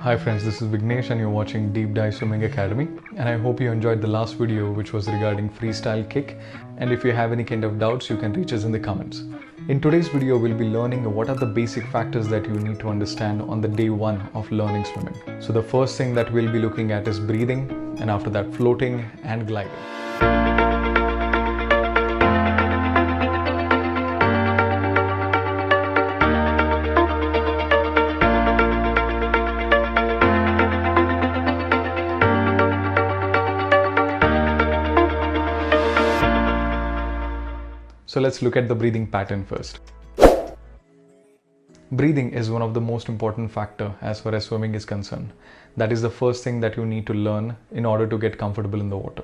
Hi friends, this is Vighnesh and you're watching Deep Dive Swimming Academy, and I hope you enjoyed the last video which was regarding freestyle kick, and if you have any kind of doubts you can reach us in the comments. In today's video we'll be learning what are the basic factors that you need to understand on the day one of learning swimming. So the first thing that we'll be looking at is breathing, and after that floating and gliding. So let's look at the breathing pattern first. Breathing is one of the most important factor as far as swimming is concerned. That is the first thing that you need to learn in order to get comfortable in the water.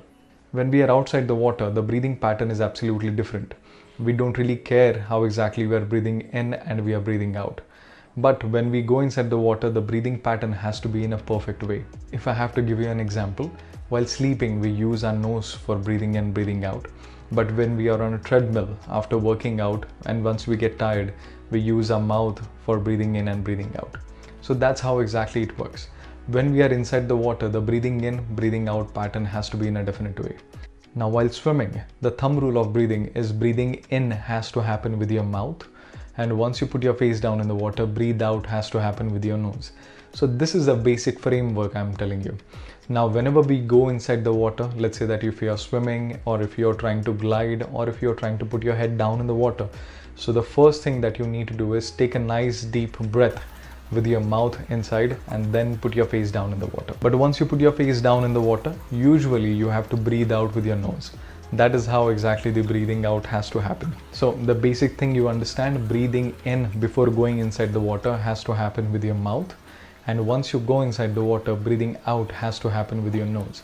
When we are outside the water, the breathing pattern is absolutely different. We don't really care how exactly we are breathing in and we are breathing out. But when we go inside the water, the breathing pattern has to be in a perfect way. If I have to give you an example, while sleeping we use our nose for breathing in and breathing out. But when we are on a treadmill after working out and once we get tired, we use our mouth for breathing in and breathing out. So that's how exactly it works. When we are inside the water, the breathing in, breathing out pattern has to be in a definite way. Now while swimming, the thumb rule of breathing is breathing in has to happen with your mouth, and once you put your face down in the water, breathe out has to happen with your nose. So this is the basic framework I'm telling you. Now whenever we go inside the water, let's say that if you are swimming or if you're trying to glide or if you're trying to put your head down in the water, so the first thing that you need to do is take a nice deep breath with your mouth inside and then put your face down in the water. But once you put your face down in the water, usually you have to breathe out with your nose. That is how exactly the breathing out has to happen. So the basic thing you understand, breathing in before going inside the water has to happen with your mouth. And once you go inside the water, breathing out has to happen with your nose.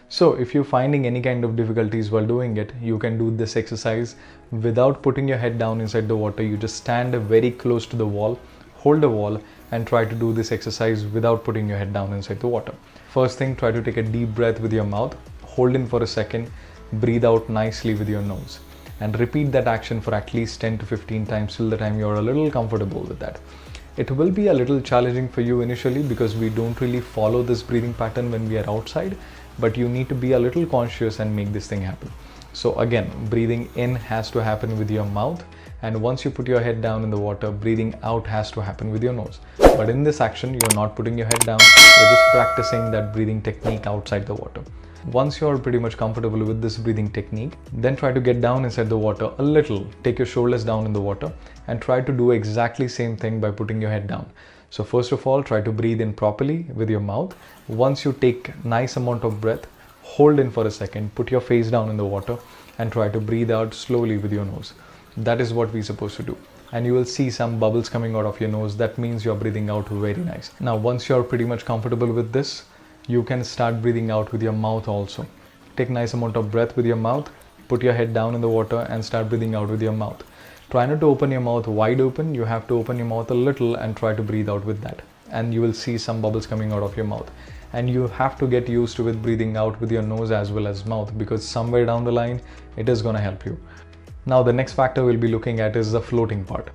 So if you're finding any kind of difficulties while doing it, you can do this exercise without putting your head down inside the water. You just stand very close to the wall, hold the wall and try to do this exercise without putting your head down inside the water. First thing, try to take a deep breath with your mouth, hold in for a second, breathe out nicely with your nose, and repeat that action for at least 10 to 15 times till the time you're a little comfortable with that. It will be a little challenging for you initially because we don't really follow this breathing pattern when we are outside, but you need to be a little conscious and make this thing happen. So again, breathing in has to happen with your mouth, and once you put your head down in the water, breathing out has to happen with your nose. But in this action, you're not putting your head down, you're just practicing that breathing technique outside the water. Once you're pretty much comfortable with this breathing technique, then try to get down inside the water a little. Take your shoulders down in the water and try to do exactly same thing by putting your head down. So first of all, try to breathe in properly with your mouth. Once you take nice amount of breath, hold in for a second, put your face down in the water and try to breathe out slowly with your nose. That is what we're supposed to do. And you will see some bubbles coming out of your nose. That means you're breathing out very nice. Now once you're pretty much comfortable with this, you can start breathing out with your mouth also. Take nice amount of breath with your mouth, put your head down in the water and start breathing out with your mouth. Try not to open your mouth wide open, you have to open your mouth a little and try to breathe out with that. And you will see some bubbles coming out of your mouth. And you have to get used to with breathing out with your nose as well as mouth, because somewhere down the line, it is going to help you. Now the next factor we'll be looking at is the floating part.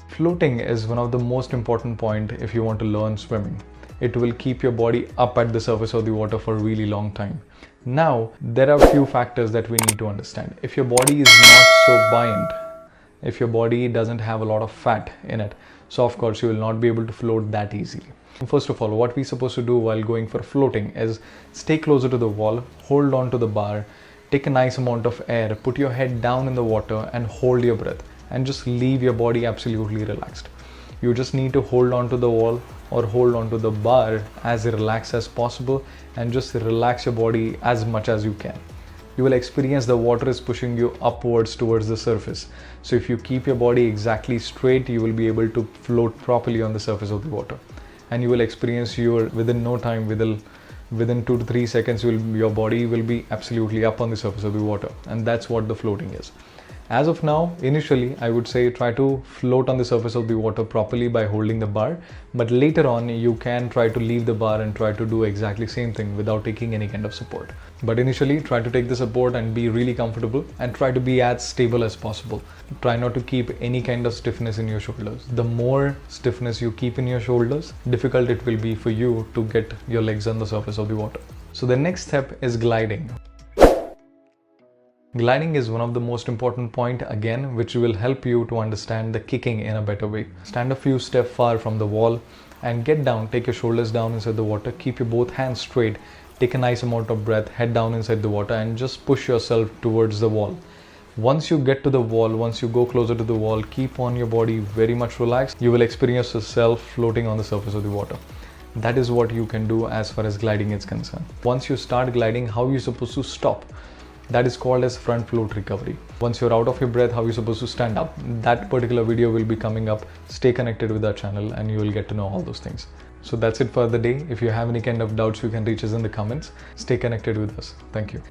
Floating is one of the most important point if you want to learn swimming. It will keep your body up at the surface of the water for a really long time. Now, there are a few factors that we need to understand. If your body is not so buoyant, if your body doesn't have a lot of fat in it, so of course you will not be able to float that easily. First of all, what we're supposed to do while going for floating is stay closer to the wall, hold on to the bar, take a nice amount of air, put your head down in the water and hold your breath and just leave your body absolutely relaxed. You just need to hold on to the wall or hold on to the bar as relaxed as possible and just relax your body as much as you can. You will experience the water is pushing you upwards towards the surface. So if you keep your body exactly straight, you will be able to float properly on the surface of the water. And you will experience within no time, within 2 to 3 seconds, your body will be absolutely up on the surface of the water. And that's what the floating is. As of now, initially, I would say try to float on the surface of the water properly by holding the bar, but later on you can try to leave the bar and try to do exactly same thing without taking any kind of support. But initially, try to take the support and be really comfortable and try to be as stable as possible. Try not to keep any kind of stiffness in your shoulders. The more stiffness you keep in your shoulders, difficult it will be for you to get your legs on the surface of the water. So the next step is gliding. Gliding is one of the most important point again, which will help you to understand the kicking in a better way. Stand a few steps far from the wall and get down, take your shoulders down inside the water, keep your both hands straight, take a nice amount of breath, head down inside the water and just push yourself towards the wall. Once you get to the wall, once you go closer to the wall, keep on your body very much relaxed. You will experience yourself floating on the surface of the water. That is what you can do as far as gliding is concerned. Once you start gliding, how are you supposed to stop? That is called as front float recovery. Once you're out of your breath, how are you supposed to stand up? That particular video will be coming up. Stay connected with our channel and you will get to know all those things. So that's it for the day. If you have any kind of doubts, you can reach us in the comments. Stay connected with us. Thank you.